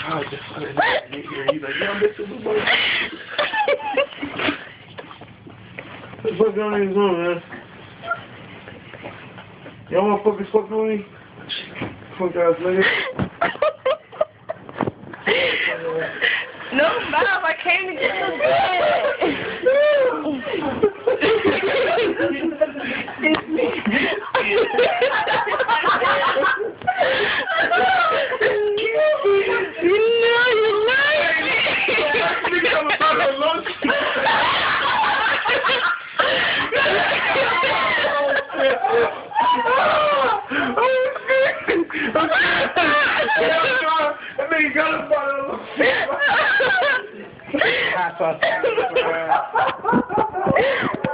Oh, just fucking here. He's like, yeah, Mr. Blue Boy. What the fuck going on, man? Y'all motherfuckers fucking with me? Fuck ass nigga. No, Bob, I came to get your That nigga got a bottle of